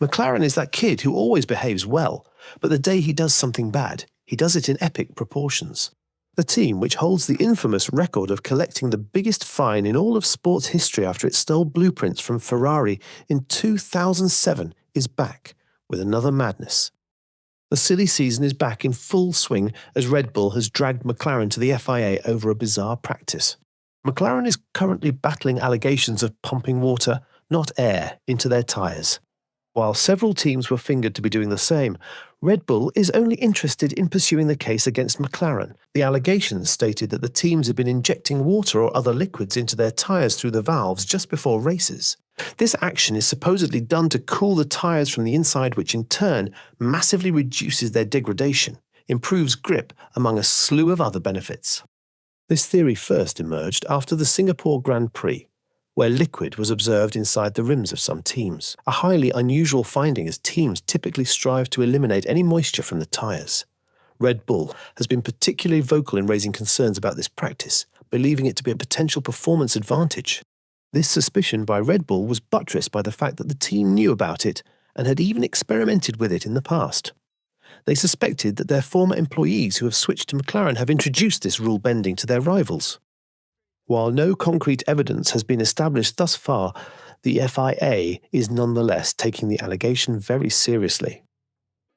McLaren is that kid who always behaves well, but the day he does something bad, he does it in epic proportions. The team, which holds the infamous record of collecting the biggest fine in all of sports history after it stole blueprints from Ferrari in 2007, is back with another madness. The silly season is back in full swing as Red Bull has dragged McLaren to the FIA over a bizarre practice. McLaren is currently battling allegations of pumping water, not air, into their tyres. While several teams were fingered to be doing the same, Red Bull is only interested in pursuing the case against McLaren. The allegations stated that the teams had been injecting water or other liquids into their tyres through the valves just before races. This action is supposedly done to cool the tyres from the inside, which in turn massively reduces their degradation, improves grip, among a slew of other benefits. This theory first emerged after the Singapore Grand Prix, where liquid was observed inside the rims of some teams, a highly unusual finding as teams typically strive to eliminate any moisture from the tyres. Red Bull has been particularly vocal in raising concerns about this practice, believing it to be a potential performance advantage. This suspicion by Red Bull was buttressed by the fact that the team knew about it and had even experimented with it in the past. They suspected that their former employees who have switched to McLaren have introduced this rule bending to their rivals. While no concrete evidence has been established thus far, the FIA is nonetheless taking the allegation very seriously.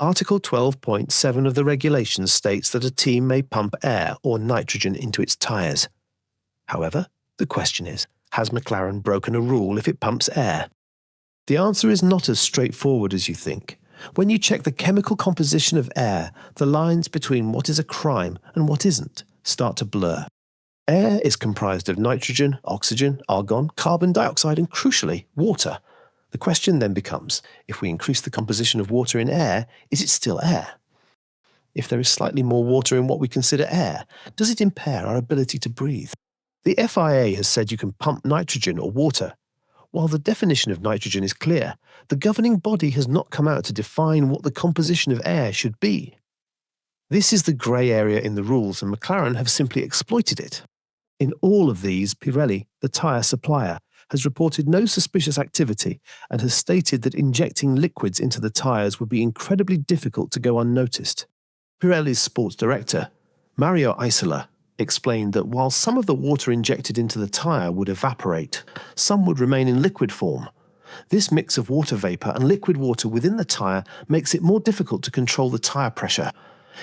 Article 12.7 of the regulations states that a team may pump air or nitrogen into its tyres. However, the question is, has McLaren broken a rule if it pumps air? The answer is not as straightforward as you think. When you check the chemical composition of air, the lines between what is a crime and what isn't start to blur. Air is comprised of nitrogen, oxygen, argon, carbon dioxide and, crucially, water. The question then becomes, if we increase the composition of water in air, is it still air? If there is slightly more water in what we consider air, does it impair our ability to breathe? The FIA has said you can pump nitrogen or water. While the definition of nitrogen is clear, the governing body has not come out to define what the composition of air should be. This is the grey area in the rules, and McLaren have simply exploited it. In all of these, Pirelli, the tyre supplier, has reported no suspicious activity and has stated that injecting liquids into the tyres would be incredibly difficult to go unnoticed. Pirelli's sports director, Mario Isola, explained that while some of the water injected into the tyre would evaporate, some would remain in liquid form. This mix of water vapour and liquid water within the tyre makes it more difficult to control the tyre pressure.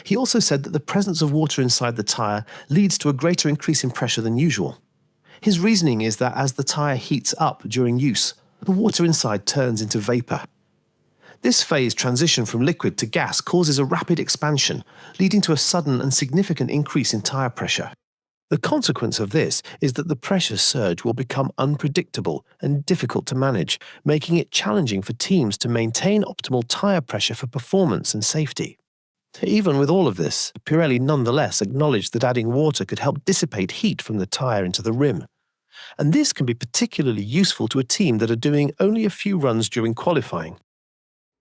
He also said that the presence of water inside the tyre leads to a greater increase in pressure than usual. His reasoning is that as the tyre heats up during use, the water inside turns into vapour. This phase transition from liquid to gas causes a rapid expansion, leading to a sudden and significant increase in tyre pressure. The consequence of this is that the pressure surge will become unpredictable and difficult to manage, making it challenging for teams to maintain optimal tyre pressure for performance and safety. Even with all of this, Pirelli nonetheless acknowledged that adding water could help dissipate heat from the tyre into the rim. And this can be particularly useful to a team that are doing only a few runs during qualifying.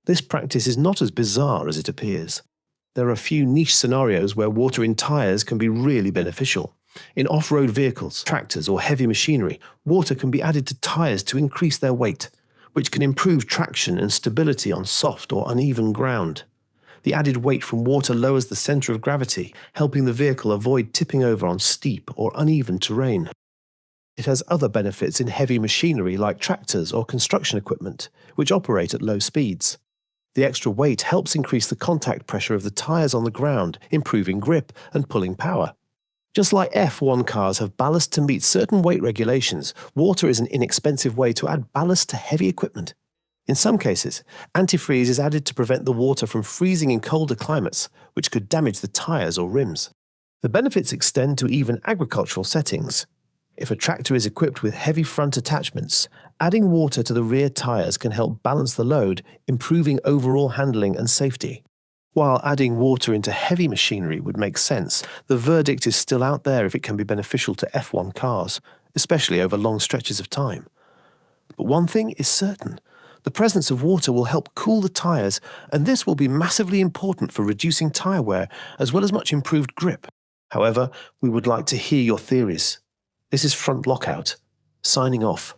This practice is not as bizarre as it appears. There are a few niche scenarios where water in tyres can be really beneficial. In off-road vehicles, tractors or heavy machinery, water can be added to tyres to increase their weight, which can improve traction and stability on soft or uneven ground. The added weight from water lowers the centre of gravity, helping the vehicle avoid tipping over on steep or uneven terrain. It has other benefits in heavy machinery like tractors or construction equipment, which operate at low speeds. The extra weight helps increase the contact pressure of the tyres on the ground, improving grip and pulling power. Just like F1 cars have ballast to meet certain weight regulations, water is an inexpensive way to add ballast to heavy equipment. In some cases, antifreeze is added to prevent the water from freezing in colder climates, which could damage the tyres or rims. The benefits extend to even agricultural settings. If a tractor is equipped with heavy front attachments, adding water to the rear tyres can help balance the load, improving overall handling and safety. While adding water into heavy machinery would make sense, the verdict is still out there if it can be beneficial to F1 cars, especially over long stretches of time. But one thing is certain. The presence of water will help cool the tyres, and this will be massively important for reducing tyre wear as well as much improved grip. However, we would like to hear your theories. This is Front Lockout, signing off.